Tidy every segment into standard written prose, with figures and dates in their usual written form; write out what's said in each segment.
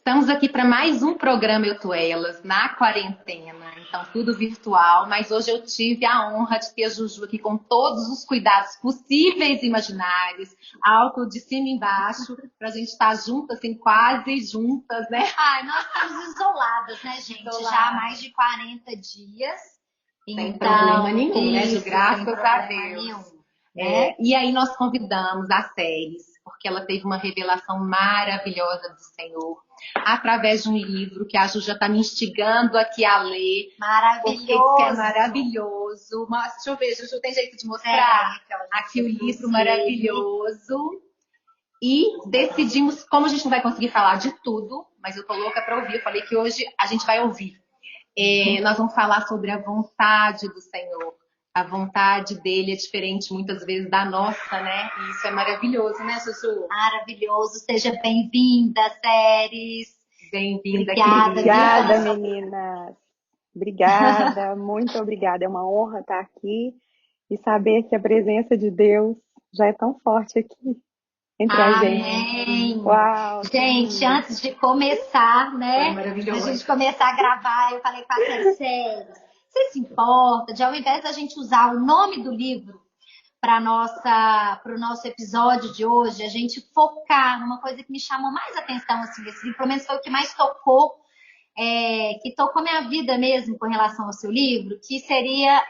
Estamos aqui para mais um programa Eu Tô Elas, na quarentena, então tudo virtual, mas hoje eu tive a honra de ter a Juju aqui com todos os cuidados possíveis e imaginários, álcool de cima e embaixo, para a gente estar juntas, assim, quase juntas, né? Ai, nós estamos isoladas, né, gente? Isoladas. Já há mais de 40 dias. Sem Então, problema nenhum, né, Ju? isso, Graças sem a problema Deus. nenhum, né? E aí nós convidamos a Séries, porque ela teve uma revelação maravilhosa do Senhor, através de um livro que a Ju já está me instigando aqui a ler, porque isso é Maravilhoso. maravilhoso. Mas, deixa eu ver, Juju, tem jeito de mostrar aqui o livro maravilhoso. E decidimos, como a gente não vai conseguir falar de tudo, mas eu tô louca para ouvir, eu falei que hoje a gente vai ouvir. Nós vamos falar sobre a vontade do Senhor. A vontade dele é diferente muitas vezes da nossa, né? E isso é maravilhoso, né, Juju? Maravilhoso. Seja bem-vinda, Séries. Bem-vinda, Obrigada, querida. Obrigada, meninas. Obrigada, muito obrigada. É uma honra estar aqui e saber que a presença de Deus já é tão forte aqui entre a gente. Amém. Uau, Gente, antes de começar, né? Foi maravilhoso. A gente começar a gravar, eu falei com a Séries. Você se importa de, ao invés da gente usar o nome do livro para o nosso episódio de hoje, a gente focar numa coisa que me chamou mais atenção, assim, desse livro, pelo menos foi o que mais tocou, que tocou minha vida mesmo com relação ao seu livro, que seria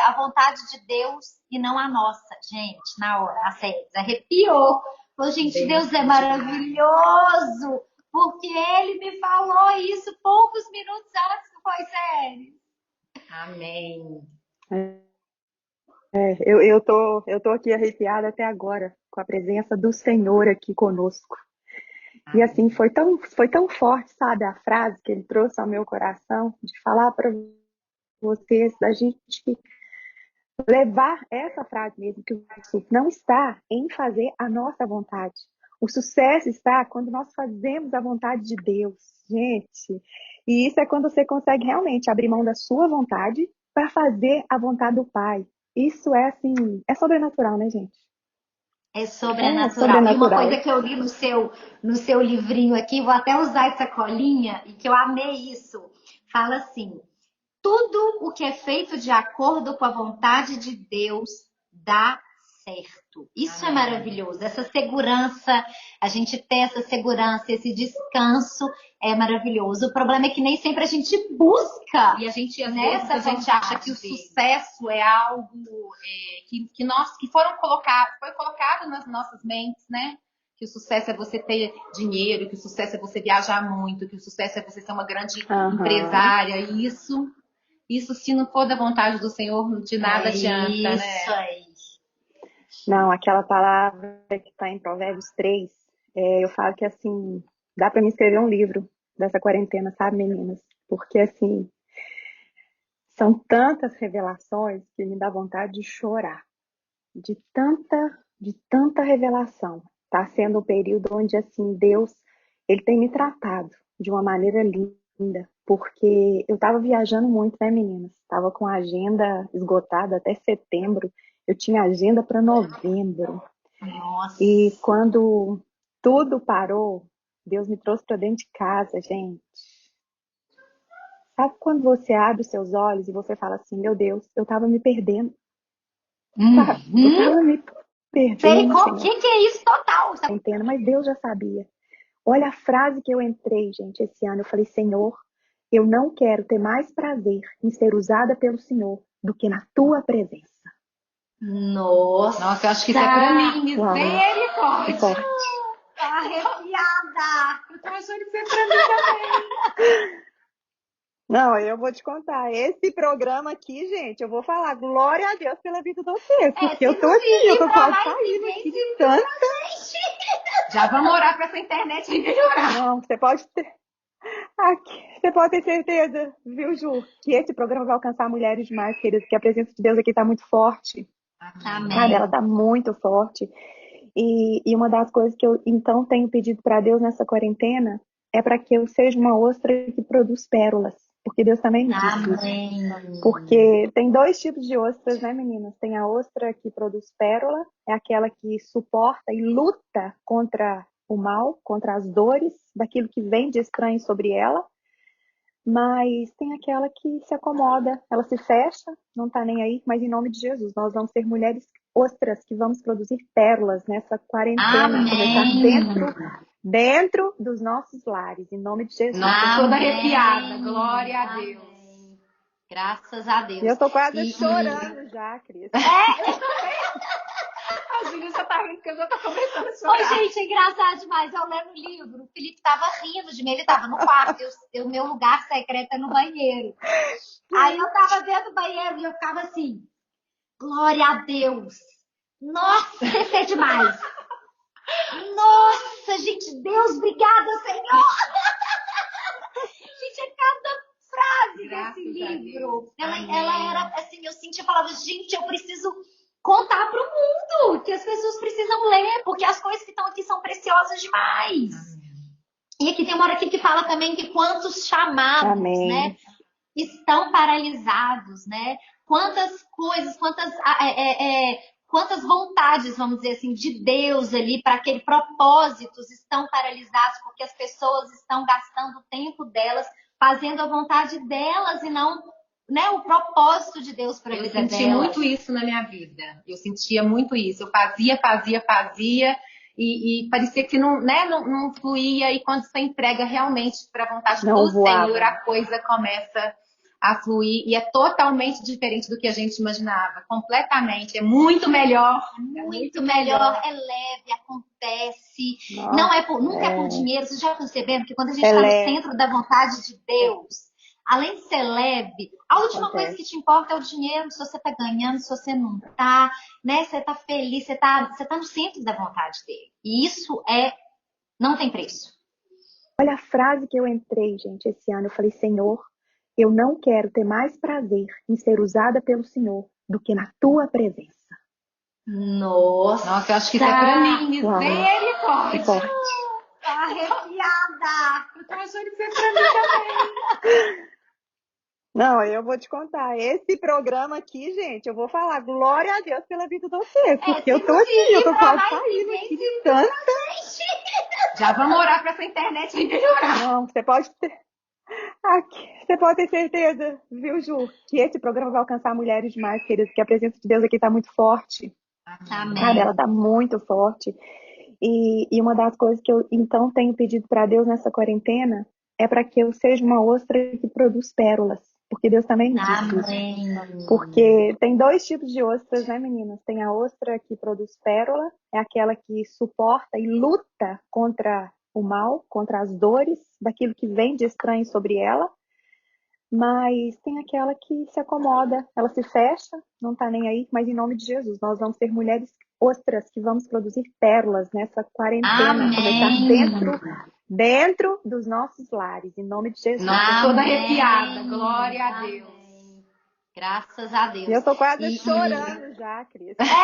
a vontade de Deus e não a nossa. Gente, na hora, a Séries arrepiou. Falou, gente, Deus é maravilhoso, porque ele me falou isso poucos minutos antes, não foi, Séries? Amém. eu tô aqui arrepiada até agora com a presença do Senhor aqui conosco. E assim, foi tão forte, sabe, a frase que ele trouxe ao meu coração, de falar para vocês, da gente levar essa frase mesmo, que o sucesso não está em fazer a nossa vontade. O sucesso está quando nós fazemos a vontade de Deus, gente. E isso é quando você consegue realmente abrir mão da sua vontade para fazer a vontade do Pai. Isso é assim, é sobrenatural, né, gente? É sobrenatural. sobrenatural. E uma coisa que eu li no seu livrinho aqui, vou até usar essa colinha, e que eu amei isso. Fala assim: tudo o que é feito de acordo com a vontade de Deus dá certo. Isso é maravilhoso. Essa segurança, a gente ter essa segurança, esse descanso é maravilhoso. O problema é que nem sempre a gente busca. E a gente, às nessa vezes, a gente vontade acha que o dele. sucesso é algo que foi colocado nas nossas mentes, né? Que o sucesso é você ter dinheiro, que o sucesso é você viajar muito, que o sucesso é você ser uma grande empresária. E isso, se não for da vontade do Senhor, de nada adianta, né? Isso aí. Não, aquela palavra que está em Provérbios 3, eu falo que assim, dá para me escrever um livro dessa quarentena, sabe, meninas? Porque assim, são tantas revelações que me dá vontade de chorar. De tanta revelação. Está sendo um período onde assim, Deus, ele tem me tratado de uma maneira linda, porque eu estava viajando muito, né, meninas? Estava com a agenda esgotada até setembro. Eu tinha agenda para novembro. Nossa. E quando tudo parou, Deus me trouxe para dentro de casa, gente. Sabe quando você abre os seus olhos e você fala assim, meu Deus, eu estava me perdendo. Sabe? Eu estava me Sei, perdendo, o que é isso total? Entendo, mas Deus já sabia. Olha a frase que eu entrei, gente, esse ano. Eu falei, Senhor, eu não quero ter mais prazer em ser usada pelo Senhor do que na tua presença. Nossa, eu acho que isso é pra mim. Uau, Misericórdia. que forte. Tô arrepiada. Eu tô achando que isso é pra mim também. Não, eu vou te contar. Esse programa aqui, gente, eu vou falar glória a Deus pela vida de vocês. Porque eu tô assim, eu tô quase saindo aqui de tanto. Já vamos orar pra essa internet melhorar. Não, você pode ter certeza, viu, Ju, que esse programa vai alcançar mulheres demais, queridas, que a presença de Deus aqui tá muito forte. Amém. Sabe? Ela tá muito forte. E uma das coisas que eu, então, tenho pedido para Deus nessa quarentena é para que eu seja uma ostra que produz pérolas. Porque Deus também me disse isso. Porque tem dois tipos de ostras, né, meninas? Tem a ostra que produz pérola, é aquela que suporta e luta contra o mal, contra as dores daquilo que vem de estranho sobre ela, mas tem aquela que se acomoda, ela se fecha, não está nem aí, mas em nome de Jesus, nós vamos ser mulheres ostras que vamos produzir pérolas nessa quarentena, começar dentro dos nossos lares, em nome de Jesus. Nossa, eu tô toda arrepiada, glória a Deus. Graças a Deus. E eu tô quase chorando já, Cris. A Júlia já tá rindo porque eu já tô começando a chorar. Ô, gente, é engraçado demais. Eu lendo o livro, o Felipe tava rindo de mim, ele tava no quarto, o meu lugar secreto é no banheiro. Aí eu tava dentro do banheiro e eu ficava assim, glória a Deus. Nossa, isso é demais. Nossa, gente, Deus, obrigada, Senhor. Gente, é cada frase Graças desse livro. a Deus. Ela era assim, eu sentia, eu falava, gente, eu preciso contar pro mundo, que as pessoas precisam ler, porque as coisas que estão aqui são preciosas demais. E aqui tem uma hora aqui que fala também que quantos chamados, né, estão paralisados, né? Quantas coisas, quantas vontades, vamos dizer assim, de Deus ali para aquele propósitos estão paralisados porque as pessoas estão gastando o tempo delas fazendo a vontade delas e não, né, o propósito de Deus para a vida delas. Eu senti muito isso na minha vida. Eu sentia muito isso. Eu fazia e parecia que não, né, não fluía. E quando você entrega realmente para a vontade do Senhor, a coisa começa a fluir e é totalmente diferente do que a gente imaginava. Completamente. É muito melhor. Muito melhor. É leve, acontece. Nossa, não é nunca é por dinheiro. Vocês já perceberam que quando a gente está no centro da vontade de Deus, além de ser leve, a última coisa que te importa é o dinheiro, se você tá ganhando, se você não tá, né? Você tá feliz, você tá no centro da vontade dele. E isso não tem preço. Olha a frase que eu entrei, gente, esse ano. Eu falei, Senhor, eu não quero ter mais prazer em ser usada pelo Senhor do que na tua presença. Nossa, eu acho que isso é pra mim. Misericórdia. Forte. Arrepiada. Eu tô achando que isso é pra mim também. Não, eu vou te contar. Esse programa aqui, gente, eu vou falar glória a Deus pela vida de você. Porque eu tô aqui, eu tô quase saindo aqui de tanta. Já vamos orar pra essa internet melhorar. Não, você pode ter certeza, viu, Ju, que esse programa vai alcançar mulheres demais, queridas, que a presença de Deus aqui tá muito forte. Amém. Sabe, ela tá muito forte. E uma das coisas que eu, então, tenho pedido para Deus nessa quarentena é para que eu seja uma ostra que produz pérolas. Porque Deus também me diz isso. Porque tem dois tipos de ostras, né, meninas? Tem a ostra que produz pérola, é aquela que suporta e luta contra o mal, contra as dores daquilo que vem de estranho sobre ela. Mas tem aquela que se acomoda, ela se fecha, não tá nem aí, mas em nome de Jesus, nós vamos ser mulheres ostras que vamos produzir pérolas nessa quarentena, começar dentro dos nossos lares, em nome de Jesus. Nossa, eu tô toda arrepiada, glória a Deus. Graças a Deus. E eu tô quase chorando já, Cris. Eu também.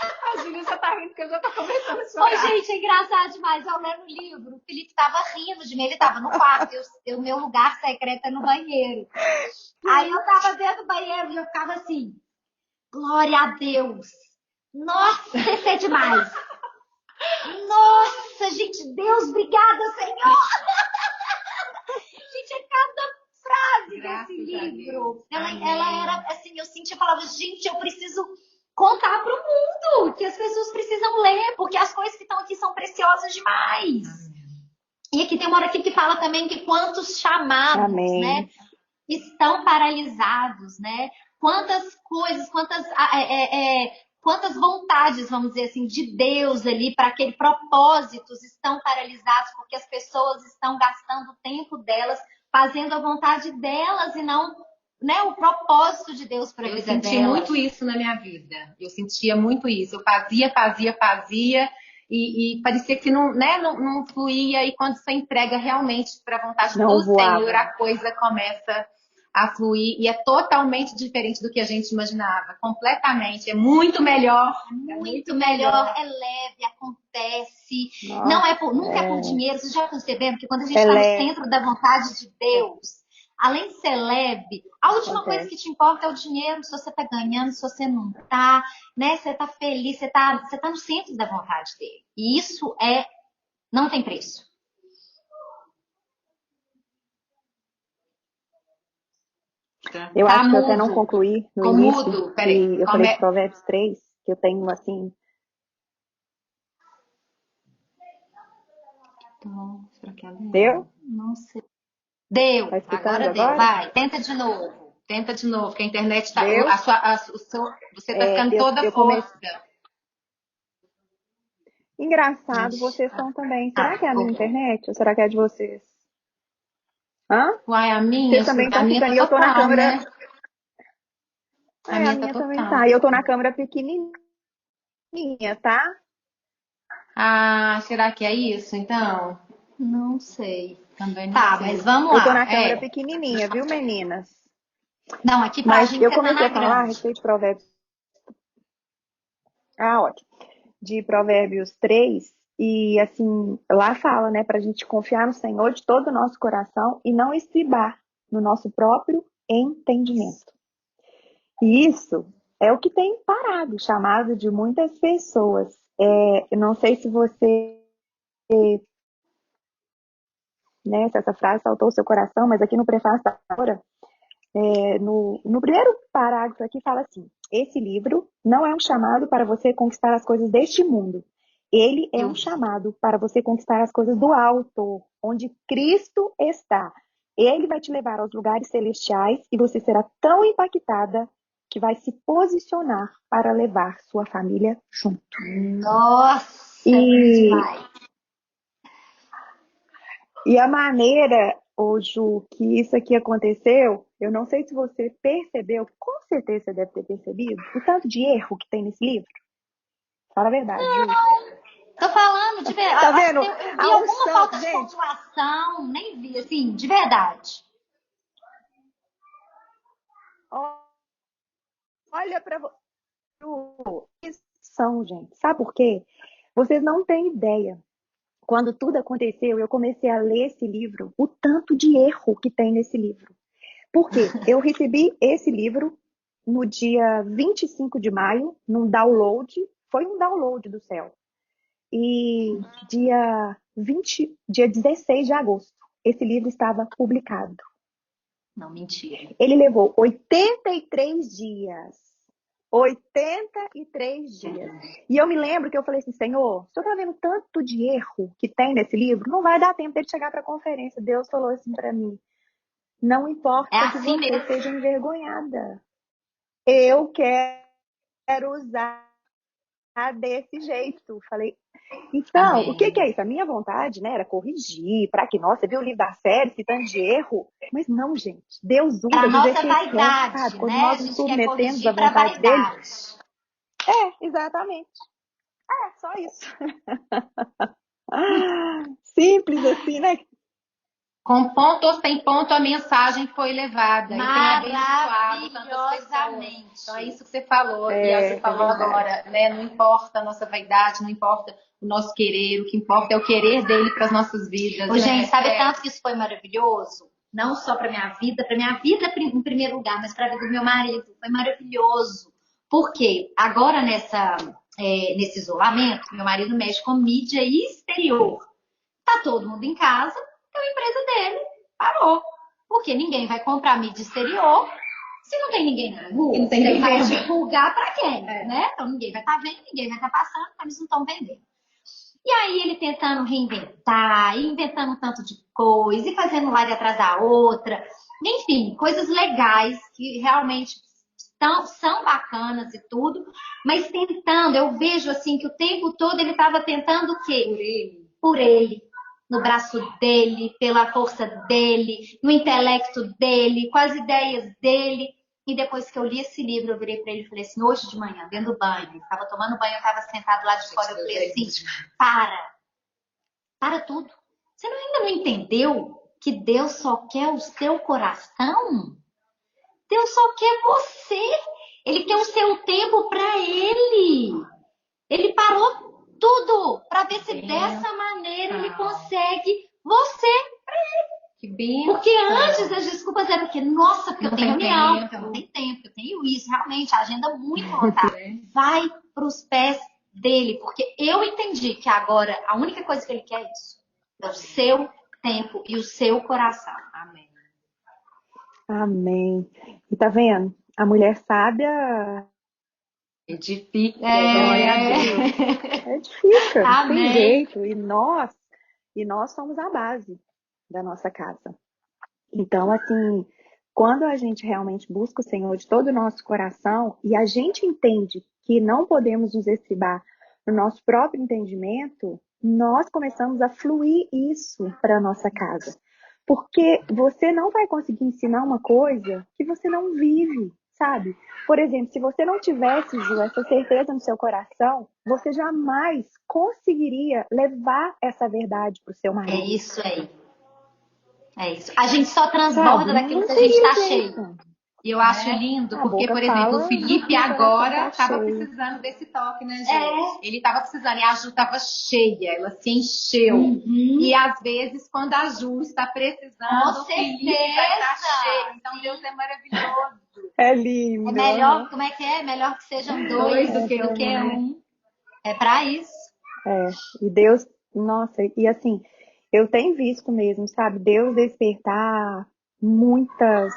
A Júlia já tá rindo porque eu já tô começando a chorar. Ô, gente, é engraçado demais. Eu lendo o livro, o Felipe tava rindo de mim, ele tava no quarto, o meu lugar secreto é no banheiro. Aí eu tava dentro do banheiro e eu ficava assim, glória a Deus. Nossa, isso é demais. Nossa, gente, Deus, obrigada, Senhor. Gente, é cada frase desse livro. Ela era assim, eu sentia, eu falava, gente, eu preciso contar pro mundo, que as pessoas precisam ler, porque as coisas que estão aqui são preciosas demais. E aqui tem uma hora aqui que fala também que quantos chamados, né, estão paralisados, né? Quantas coisas, quantas vontades, vamos dizer assim, de Deus ali para aquele propósitos estão paralisados porque as pessoas estão gastando o tempo delas fazendo a vontade delas e não, né, o propósito de Deus para a vida delas. Eu senti muito isso na minha vida. Eu sentia muito isso. Eu fazia e parecia que não, né, não fluía. E quando você entrega realmente para a vontade do Senhor, a coisa começa a fluir e é totalmente diferente do que a gente imaginava. Completamente. É muito melhor. Muito melhor. É leve, acontece. Nossa, nunca é por dinheiro. Vocês já perceberam que quando a gente está no centro da vontade de Deus, além de ser leve, a última coisa que te importa é o dinheiro, se você tá ganhando, se você não tá, né? Você tá feliz, você tá no centro da vontade dele. E isso não tem preço. Eu Tá acho que eu até não mudo. concluí no Ficou início, mudo. Peraí. que eu falei de Provérbios 3, que eu tenho assim. Então, será que é dela? Deu? Não sei. Deu, Tá escutando agora deu. agora? Vai, tenta de novo. Tenta de novo, que a internet tá. Deu? Você tá ficando toda Eu força. comecei. Engraçado, Ixi, vocês estão também. Será que é a minha voltou. internet ou será que é de vocês? Hã? Uai, Vocês também a estão minha ficando. tá E eu tô na total, câmera. né? A A minha tá minha também total. tá. E eu tô na câmera pequenininha, tá? Ah, será que é isso, então? Não sei. Também não Tá, sei. mas vamos Eu tô lá. na câmera pequenininha, viu, meninas? Não, aqui pra Mas gente eu você tá comecei na a falar a grande. respeito de Provérbios. Ah, ótimo. De Provérbios 3, e assim, lá fala, né, pra gente confiar no Senhor de todo o nosso coração e não estribar no nosso próprio entendimento. E isso é o que tem parado, chamado de muitas pessoas. Eu não sei se você, né, se essa frase saltou o seu coração, mas aqui no prefácio da autora, no primeiro parágrafo aqui fala assim: esse livro não é um chamado para você conquistar as coisas deste mundo. Ele é um chamado para você conquistar as coisas do alto, onde Cristo está. Ele vai te levar aos lugares celestiais e você será tão impactada que vai se posicionar para levar sua família junto. Nossa, E, vai. e a maneira, ô Ju, que isso aqui aconteceu, eu não sei se você percebeu, com certeza você deve ter percebido, o tanto de erro que tem nesse livro. Fala a verdade, Ju. Tô falando de verdade. Tá Acho vendo? que eu vi A alguma unção, falta de gente. pontuação, nem vi, assim, de verdade. Olha para você. São, gente. Sabe por quê? Vocês não têm ideia. Quando tudo aconteceu, eu comecei a ler esse livro, o tanto de erro que tem nesse livro. Por quê? Eu recebi esse livro no dia 25 de maio, num download, foi um download do céu. E dia 16 de agosto, esse livro estava publicado. Não, mentira. Ele levou 83 dias. 83 dias. E eu me lembro que eu falei assim, Senhor, o Senhor tá vendo tanto de erro que tem nesse livro? Não vai dar tempo dele chegar para a conferência. Deus falou assim para mim, não importa É que assim você mesmo. seja envergonhada. Eu quero usar desse jeito. Falei, então, o que é isso? A minha vontade, né, era corrigir, para que, nossa, você viu o livro da série, esse tanto de erro. Mas não, gente. Deus usa Pra do jeito nossa que ele quer, vaidade, sabe? Quando né? A nós nos gente quer submetemos à corrigir pra vontade dele. vaidade. Exatamente. Só isso. Simples assim, né? Com ponto ou sem ponto, a mensagem foi levada. E tem abençoado tantas pessoas. Maravilhosamente. Então é isso que você falou. E a Ju falou agora, né? Não importa a nossa vaidade, não importa o nosso querer. O que importa é o querer dele para as nossas vidas. Ô, né? gente, sabe tanto que isso foi maravilhoso? Não só para minha vida em primeiro lugar, mas para a vida do meu marido. Foi maravilhoso. Por quê? Agora, nesse isolamento, meu marido mexe com mídia exterior. Tá todo mundo em casa, então a empresa dele parou. Porque ninguém vai comprar mídia exterior se não tem ninguém na rua. E não tem Você ninguém vai vendo. divulgar para quem? Né? Então ninguém vai estar vendo, ninguém vai estar passando, então eles não estão vendendo. E aí ele tentando reinventar, e inventando um tanto de coisa, e fazendo live atrás da outra. Enfim, coisas legais que realmente são bacanas e tudo, mas tentando, eu vejo assim que o tempo todo ele estava tentando o quê? Por ele. No braço dele, pela força dele, no intelecto dele, com as ideias dele. E depois que eu li esse livro, eu virei para ele e falei assim, hoje de manhã, dentro do banho, estava tomando banho, eu estava sentado lá de fora, eu falei assim, para tudo. Você ainda não entendeu que Deus só quer o seu coração? Deus só quer você. Ele quer o seu tempo para ele. Ele parou tudo para ver se dessa maneira ele consegue você. subindo. Porque antes as desculpas eram porque, nossa, porque eu Não tenho tem reunião, tempo. porque eu não tenho tempo, eu tenho isso, realmente, a agenda muito lotada. Vai pros pés dele, porque eu entendi que agora a única coisa que ele quer é isso. É o seu tempo e o seu coração. Amém. Amém. E tá vendo? A mulher sábia Edifica. glória a Deus. Edifica, tem Amém. jeito. E nós somos a base da nossa casa. Então, assim, quando a gente realmente busca o Senhor de todo o nosso coração e a gente entende que não podemos nos estribar no nosso próprio entendimento, nós começamos a fluir isso para a nossa casa. Porque você não vai conseguir ensinar uma coisa que você não vive, sabe? Por exemplo, se você não tivesse, Ju, essa certeza no seu coração, você jamais conseguiria levar essa verdade para o seu É marido. isso aí. É isso. A gente só transborda Sabe? daquilo Não que a gente teria tá jeito. cheio. E eu acho lindo, A porque, boca por exemplo, o fala Felipe do que o coração agora tá estava cheio. precisando desse toque, né, gente? Ele estava precisando e a Ju estava cheia, ela se encheu. Uhum. E às vezes, quando a Ju está precisando, Com o Felipe vai estar certeza. cheio. Então, Deus é maravilhoso. É lindo. É melhor, como é que é? Melhor que sejam dois Dois do que um. É pra isso. E Deus, nossa, e assim, eu tenho visto mesmo, sabe? Deus despertar muitas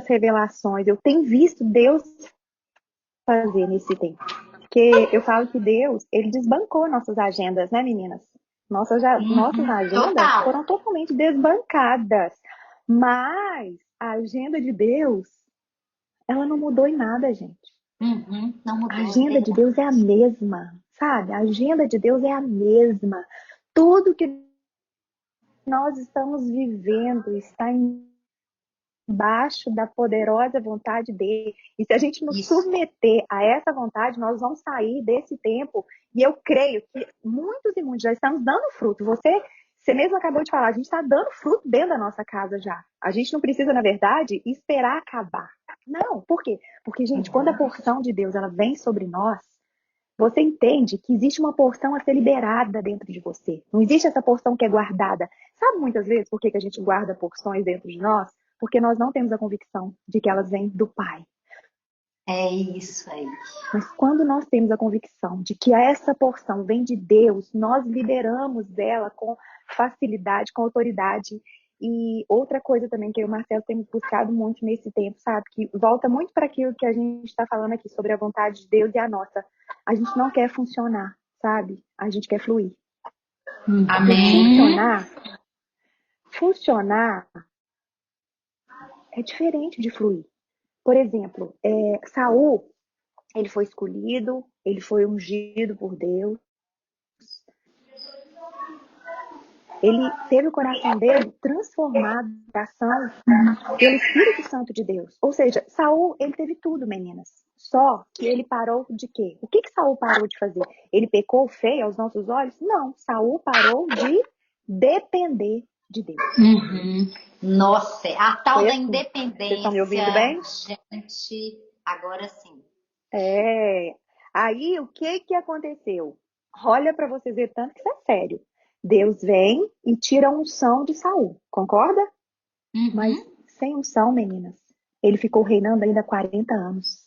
revelações. Eu tenho visto Deus fazer nesse tempo. Porque eu falo que Deus, ele desbancou nossas agendas, né, meninas? Nossas agendas Total. foram totalmente desbancadas. Mas a agenda de Deus, ela não mudou em nada, gente. Não A mudou. agenda de Deus é a mesma, sabe? A agenda de Deus é a mesma. Tudo que nós estamos vivendo está embaixo da poderosa vontade dele. E se a gente nos Isso. submeter a essa vontade, nós vamos sair desse tempo. E eu creio que muitos e muitos já estamos dando fruto. Você mesmo acabou de falar, a gente está dando fruto dentro da nossa casa já. A gente não precisa, na verdade, esperar acabar. Não, por quê? Porque, gente, quando a porção de Deus ela vem sobre nós, você entende que existe uma porção a ser liberada dentro de você. Não existe essa porção que é guardada. Sabe muitas vezes por que a gente guarda porções dentro de nós? Porque nós não temos a convicção de que elas vêm do Pai. É isso aí. Mas quando nós temos a convicção de que essa porção vem de Deus, nós liberamos dela com facilidade, com autoridade. E outra coisa também que eu e o Marcelo temos buscado muito nesse tempo, sabe? Que volta muito para aquilo que a gente está falando aqui sobre a vontade de Deus e a nossa. A gente não quer funcionar, sabe? A gente quer fluir. Amém. Funcionar é diferente de fluir. Por exemplo, Saul, ele foi escolhido, ele foi ungido por Deus. Ele teve o coração dele transformado em coração pelo Espírito Santo de Deus. Ou seja, Saul, ele teve tudo, meninas. Só que ele parou de quê? O que Saul parou de fazer? Ele pecou feio aos nossos olhos? Não, Saul parou de depender de Deus. Nossa, a tal Foi da assim. independência. Vocês estão me ouvindo bem? Gente, agora sim. Aí, o que aconteceu? Olha para vocês ver tanto que isso é sério. Deus vem e tira a unção de Saul, concorda? Mas sem unção, meninas, ele ficou reinando ainda 40 anos.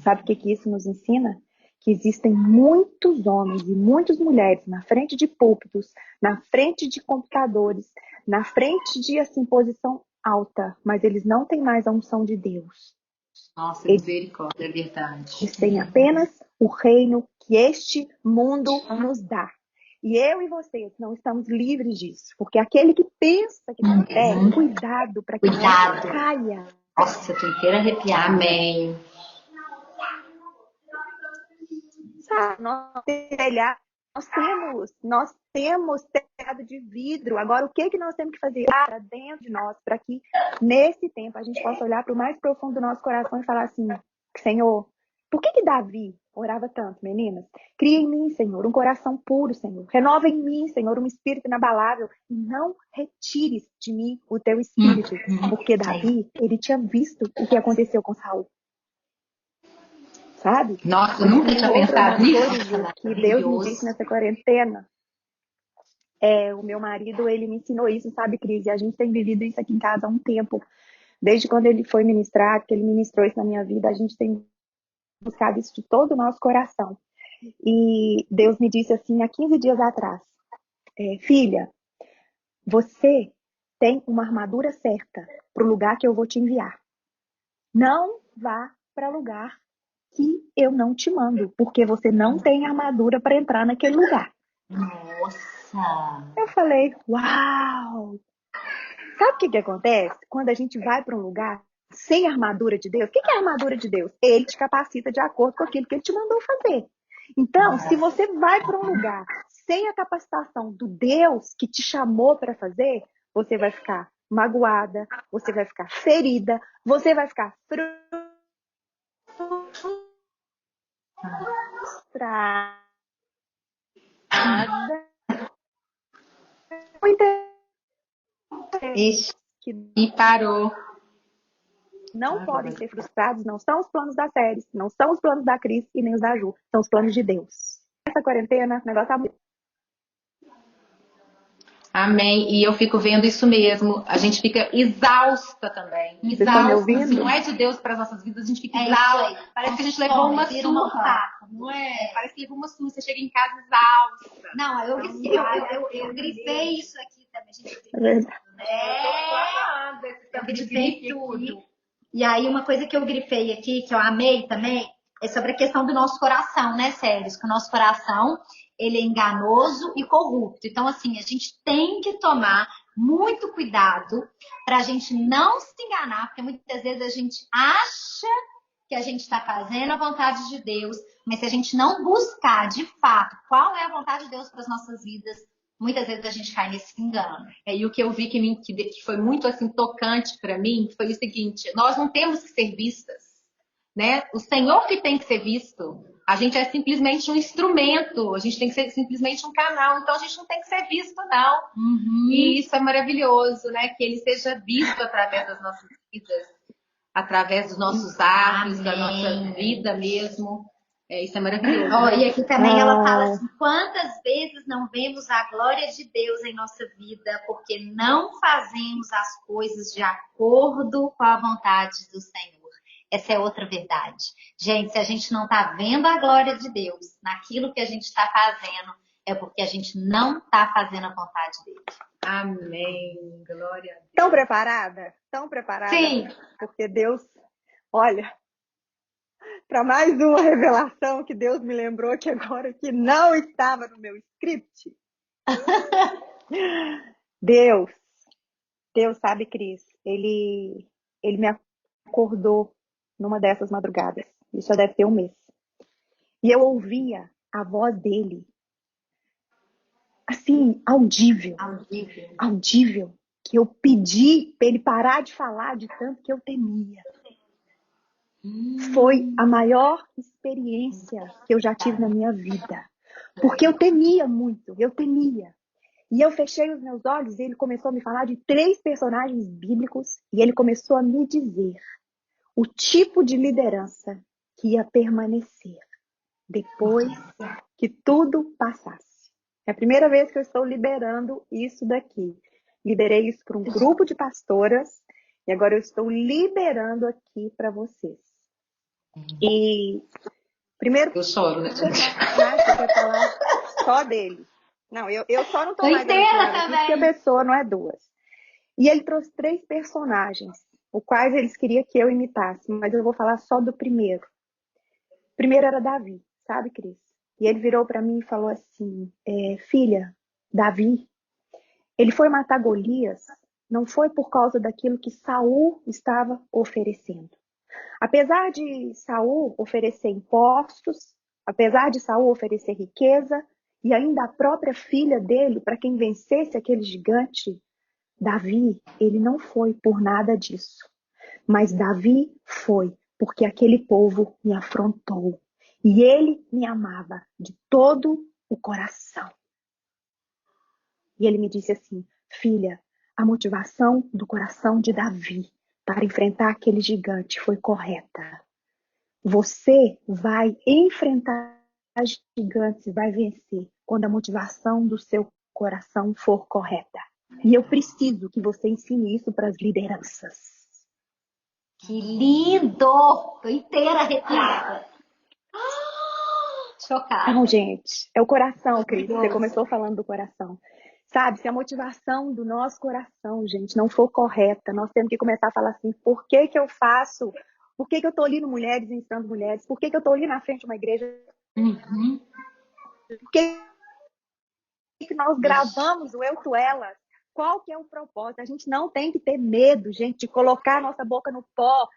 Sabe o que isso nos ensina? Que existem muitos homens e muitas mulheres na frente de púlpitos, na frente de computadores, na frente de assim, posição alta, mas eles não têm mais a unção de Deus. Nossa, misericórdia, é verdade. Eles têm apenas o reino que este mundo nos dá. E eu e vocês não estamos livres disso. Porque aquele que pensa que tem fé, cuidado para que não caia. Nossa, eu tô inteira arrepiada. Amém. Sabe, nós temos telhado de vidro. Agora, o que nós temos que fazer? Para dentro de nós, para que nesse tempo a gente possa olhar para o mais profundo do nosso coração e falar assim, Senhor, por que Davi orava tanto, meninas? Cria em mim, Senhor, um coração puro, Senhor. Renova em mim, Senhor, um espírito inabalável. E não retires de mim o teu espírito. Porque Davi, ele tinha visto o que aconteceu com Saul. Sabe? Nossa, eu nunca tinha pensado nisso. Que Deus me disse nessa quarentena. O meu marido, ele me ensinou isso, sabe, Cris? E a gente tem vivido isso aqui em casa há um tempo. Desde quando ele foi ministrar, que ele ministrou isso na minha vida, a gente tem buscado isso de todo o nosso coração. E Deus me disse assim, há 15 dias atrás, filha, você tem uma armadura certa para o lugar que eu vou te enviar. Não vá para lugar que eu não te mando, porque você não tem armadura para entrar naquele lugar. Nossa! Eu falei, uau! Sabe o que acontece? Quando a gente vai para um lugar sem armadura de Deus, o que é a armadura de Deus? Ele te capacita de acordo com aquilo que ele te mandou fazer. Então, se você vai para um lugar sem a capacitação do Deus que te chamou para fazer, você vai ficar magoada, você vai ficar ferida, você vai ficar frustrada. Ixi, e parou. Não podem ser frustrados, não são os planos da série, não são os planos da Cris e nem os da Ju, são os planos de Deus. Essa quarentena, o negócio tá muito. Amém. E eu fico vendo isso mesmo. A gente fica exausta também. Vocês estão me Exausta. ouvindo? Se não é de Deus para as nossas vidas, a gente fica É exausta. isso aí. Parece que a gente levou uma Vira uma surra. faca, não é? Parece que levou uma surra. Você chega em casa exausta. Não, eu grifei isso aqui também, gente. É verdade. Eu grifei tudo. E aí, uma coisa que eu grifei aqui, que eu amei também, é sobre a questão do nosso coração, né, Séries? Que o nosso coração, ele é enganoso e corrupto. Então, assim, a gente tem que tomar muito cuidado para a gente não se enganar, porque muitas vezes a gente acha que a gente está fazendo a vontade de Deus, mas se a gente não buscar, de fato, qual é a vontade de Deus para as nossas vidas, muitas vezes a gente cai nesse engano. E o que eu vi que foi muito assim tocante para mim foi o seguinte: nós não temos que ser vistas, né? O Senhor que tem que ser visto. A gente é simplesmente um instrumento, a gente tem que ser simplesmente um canal, então a gente não tem que ser visto, não. E isso é maravilhoso, né? Que ele seja visto através das nossas vidas, através dos nossos atos, da nossa vida mesmo. Isso é maravilhoso. E aqui também ela fala assim: quantas vezes não vemos a glória de Deus em nossa vida porque não fazemos as coisas de acordo com a vontade do Senhor. Essa é outra verdade. Gente, se a gente não está vendo a glória de Deus naquilo que a gente está fazendo, é porque a gente não está fazendo a vontade dele. Amém. Glória a Deus. Estão preparada? Estão preparada? Sim. Porque Deus, olha, para mais uma revelação que Deus me lembrou que agora que não estava no meu script. Deus sabe, Cris, ele me acordou numa dessas madrugadas. Isso já deve ter um mês. E eu ouvia a voz dele, assim, audível. Que eu pedi para ele parar de falar de tanto que eu temia. Foi a maior experiência que eu já tive na minha vida. Porque eu temia muito, E eu fechei os meus olhos e ele começou a me falar de 3 personagens bíblicos e ele começou a me dizer o tipo de liderança que ia permanecer depois que tudo passasse. É a primeira vez que eu estou liberando isso daqui. Liberei isso para um grupo de pastoras e agora eu estou liberando aqui para vocês. E primeiro, eu choro, né? Você quer falar só dele? Não, eu só não tô mais inteira também. Porque a pessoa não é 2. E ele trouxe 3 personagens, os quais eles queriam que eu imitasse, mas eu vou falar só do primeiro. O primeiro era Davi, sabe, Cris? E ele virou para mim e falou assim: filha, Davi, ele foi matar Golias, não foi por causa daquilo que Saul estava oferecendo. Apesar de Saul oferecer impostos, apesar de Saul oferecer riqueza, e ainda a própria filha dele, para quem vencesse aquele gigante, Davi, ele não foi por nada disso. Mas Davi foi porque aquele povo me afrontou. E ele me amava de todo o coração. E ele me disse assim: filha, a motivação do coração de Davi para enfrentar aquele gigante foi correta. Você vai enfrentar gigantes e vai vencer quando a motivação do seu coração for correta. E eu preciso que você ensine isso para as lideranças. Que lindo! Tô inteira arrepiada. Chocada. Então, gente, é o coração, Cris. Você Maravilhoso. começou falando do coração. Sabe, se a motivação do nosso coração, gente, não for correta, nós temos que começar a falar assim, por que que eu faço? Por que que eu tô ali no Mulheres, ensinando mulheres? Por que que eu tô ali na frente de uma igreja? Uhum. Por que que nós gravamos o Eu, Tu, Elas? Qual que é o propósito? A gente não tem que ter medo, gente, de colocar a nossa boca no pó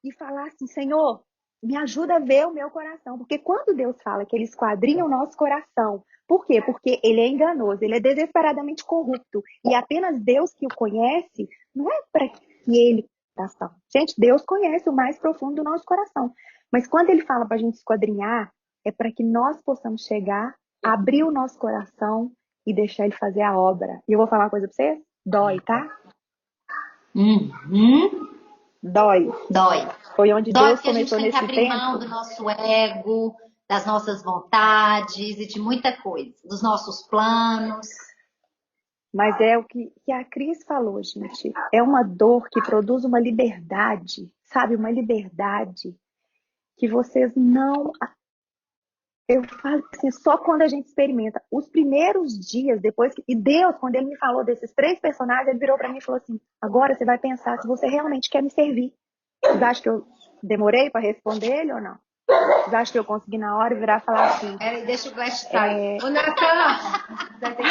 e falar assim, Senhor, me ajuda a ver o meu coração. Porque quando Deus fala que Ele esquadrinha o nosso coração, por quê? Porque Ele é enganoso, Ele é desesperadamente corrupto. E apenas Deus que o conhece, não é para que Ele coração. Gente, Deus conhece o mais profundo do nosso coração. Mas quando Ele fala para a gente esquadrinhar, é para que nós possamos chegar, abrir o nosso coração e deixar Ele fazer a obra. E eu vou falar uma coisa para vocês? Dói, tá? Uhum. Dói. Dói. Foi onde Dói Deus porque a gente começou tem que nesse abrir mão tempo. do nosso ego, das nossas vontades e de muita coisa, dos nossos planos. Mas é o que a Cris falou, gente. É uma dor que produz uma liberdade, sabe? Uma liberdade que vocês não. Eu falo assim, só quando a gente experimenta. Os primeiros dias, depois que. E Deus, quando Ele me falou desses 3 personagens, Ele virou para mim e falou assim: agora você vai pensar se você realmente quer me servir. Vocês acham que eu demorei para responder Ele ou não? Vocês acham que eu consegui na hora virar e falar assim? Peraí, deixa o Glass sair. Ô, Natan! Vai ter que...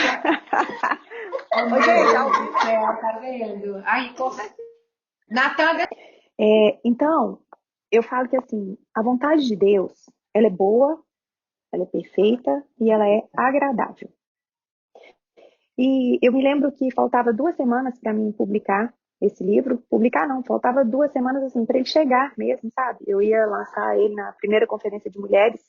Oh, meu Ô, gente, Deus do céu, tá vendo? Aí, corta. Natan, então, eu falo que assim, a vontade de Deus, ela é boa, ela é perfeita e ela é agradável. E eu me lembro que faltava 2 semanas para mim publicar esse livro. Publicar não, faltava 2 semanas assim para ele chegar mesmo, sabe? Eu ia lançar ele na primeira conferência de mulheres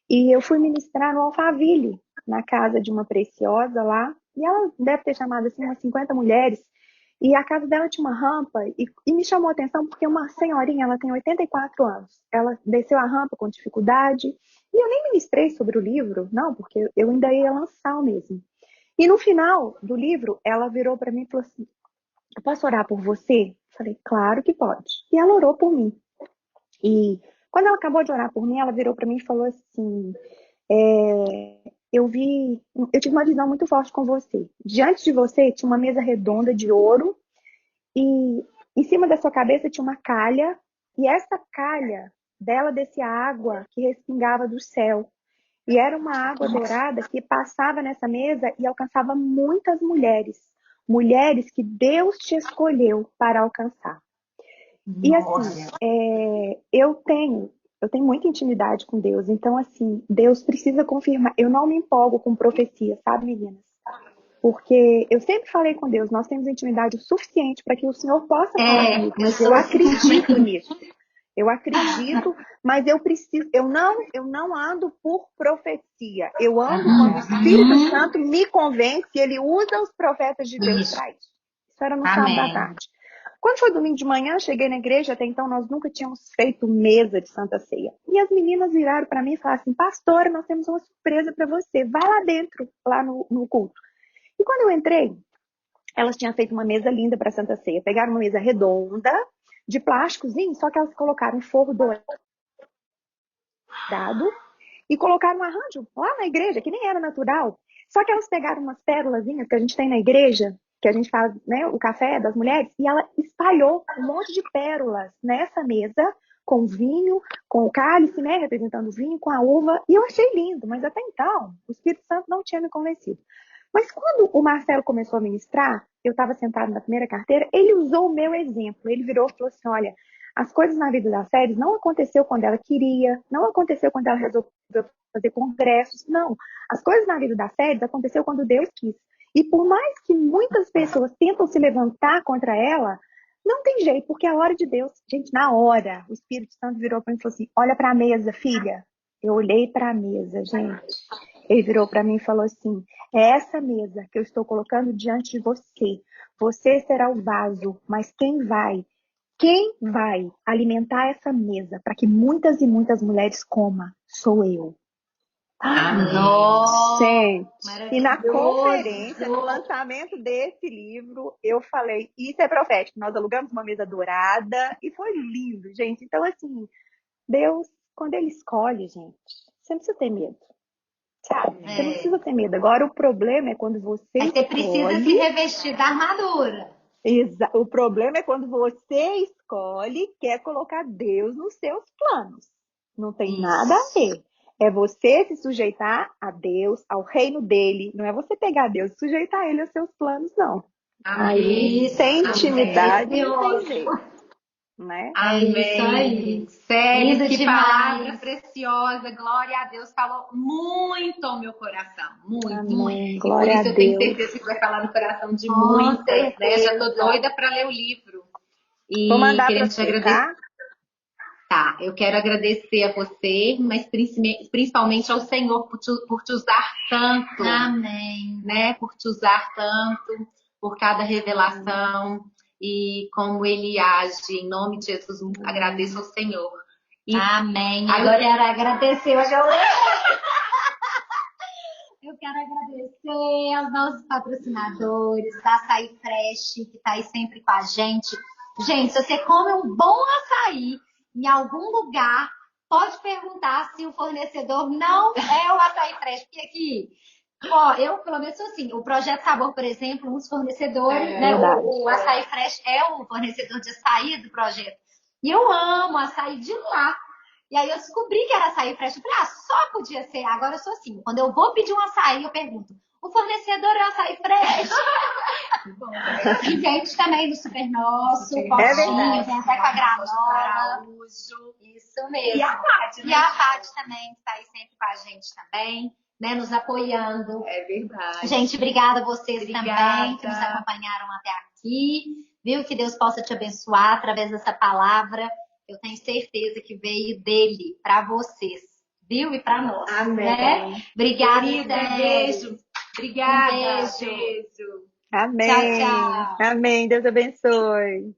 e eu fui ministrar no Alphaville, na casa de uma preciosa lá. E ela deve ter chamado assim umas 50 mulheres. E a casa dela tinha uma rampa e me chamou a atenção porque uma senhorinha, ela tem 84 anos. Ela desceu a rampa com dificuldade. E eu nem ministrei sobre o livro, não, porque eu ainda ia lançar o mesmo. E no final do livro, ela virou para mim e falou assim: eu posso orar por você? Falei, claro que pode. E ela orou por mim. E quando ela acabou de orar por mim, ela virou para mim e falou assim: eu tive uma visão muito forte com você. Diante de você tinha uma mesa redonda de ouro e em cima da sua cabeça tinha uma calha e essa calha dela descia água que respingava do céu. E era uma água dourada que passava nessa mesa e alcançava muitas mulheres. Mulheres que Deus te escolheu para alcançar. E assim, eu tenho muita intimidade com Deus. Então, assim, Deus precisa confirmar. Eu não me empolgo com profecia, sabe, meninas? Porque eu sempre falei com Deus, nós temos intimidade o suficiente para que o Senhor possa falar comigo. Mas eu acredito nisso. Eu acredito, mas eu não ando por profecia. Eu ando quando o Espírito Santo me convence e ele usa os profetas de Deus para isso. Isso era no sábado à tarde. Quando foi domingo de manhã, cheguei na igreja, até então nós nunca tínhamos feito mesa de Santa Ceia. E as meninas viraram para mim e falaram assim: pastora, nós temos uma surpresa para você. Vai lá dentro, lá no culto. E quando eu entrei, elas tinham feito uma mesa linda para Santa Ceia. Pegaram uma mesa redonda, de plásticozinho, só que elas colocaram um forro dourado e colocaram um arranjo lá na igreja, que nem era natural. Só que elas pegaram umas pérolazinhas que a gente tem na igreja, que a gente faz, né, o café das mulheres, e ela espalhou um monte de pérolas nessa mesa, com vinho, com o cálice, né, representando o vinho, com a uva, e eu achei lindo, mas até então, o Espírito Santo não tinha me convencido. Mas quando o Marcelo começou a ministrar, eu estava sentada na primeira carteira, ele usou o meu exemplo. Ele virou e falou assim: olha, as coisas na vida da Séries não aconteceu quando ela queria, não aconteceu quando ela resolveu fazer congressos, não. As coisas na vida da Séries aconteceu quando Deus quis. E por mais que muitas pessoas tentam se levantar contra ela, não tem jeito, porque é a hora de Deus. Gente, na hora, o Espírito Santo virou para mim e falou assim: olha para a mesa, filha. Eu olhei para a mesa, gente. Ele virou para mim e falou assim: é essa mesa que eu estou colocando diante de você. Você será o vaso, mas quem vai alimentar essa mesa para que muitas e muitas mulheres comam sou eu. Nossa, Gente, e na maravilhoso. conferência, no lançamento desse livro, eu falei, isso é profético. Nós alugamos uma mesa dourada e foi lindo, gente. Então, assim, Deus, quando Ele escolhe, gente, você não precisa ter medo, sabe? Você não precisa ter medo. Agora, o problema é quando você Mas você precisa se escolhe. revestir da armadura. O problema é quando você escolhe, quer colocar Deus nos seus planos. Não tem nada a ver. É você se sujeitar a Deus, ao reino dele. Não é você pegar Deus e sujeitar ele aos seus planos, não. Aí, sem intimidade, não tem jeito, né? É isso aí. Sério, Lindo que demais. palavra preciosa. Glória a Deus. Falou muito ao meu coração. Muito, Amém. muito. E por Glória isso a eu tenho Deus. certeza que vai falar no coração de Com muitas, né? Já certeza. tô doida para ler o livro. E Vou mandar para querendo te você, agradecer. tá? Tá, eu quero agradecer a você, mas principalmente ao Senhor por te usar tanto, Amém. né? Por te usar tanto, por cada revelação e como Ele age. Em nome de Jesus, agradeço ao Senhor. E Amém. agora- Eu quero agradecer. Eu quero agradecer aos nossos patrocinadores, da Açaí Fresh, que está aí sempre com a gente. Gente, se você come um bom açaí em algum lugar, pode perguntar se o fornecedor não é o Açaí Fresh. Porque aqui, ó, eu pelo menos sou assim, o Projeto Sabor, por exemplo, um dos fornecedores, né? verdade. O Açaí Fresh é o fornecedor de açaí do projeto. E eu amo açaí de lá. E aí eu descobri que era açaí fresh. Eu falei, só podia ser. Agora eu sou assim. Quando eu vou pedir um açaí, eu pergunto, o fornecedor é o açaí fresh? E vende também no Super Nosso, verdade. vem até com a granola. Isso mesmo. E a Paty, né? E a Paty também, que está aí sempre com a gente também, né? Nos apoiando. É verdade. Gente, obrigada a vocês Obrigada. também que nos acompanharam até aqui. Viu? Que Deus possa te abençoar através dessa palavra. Eu tenho certeza que veio dele para vocês, viu? E para nós. Amém. Né? Obrigada, Querida, Sérgio. beijo. Obrigada. Um beijo. Beijo. Amém. Tchau, tchau. Amém. Deus abençoe.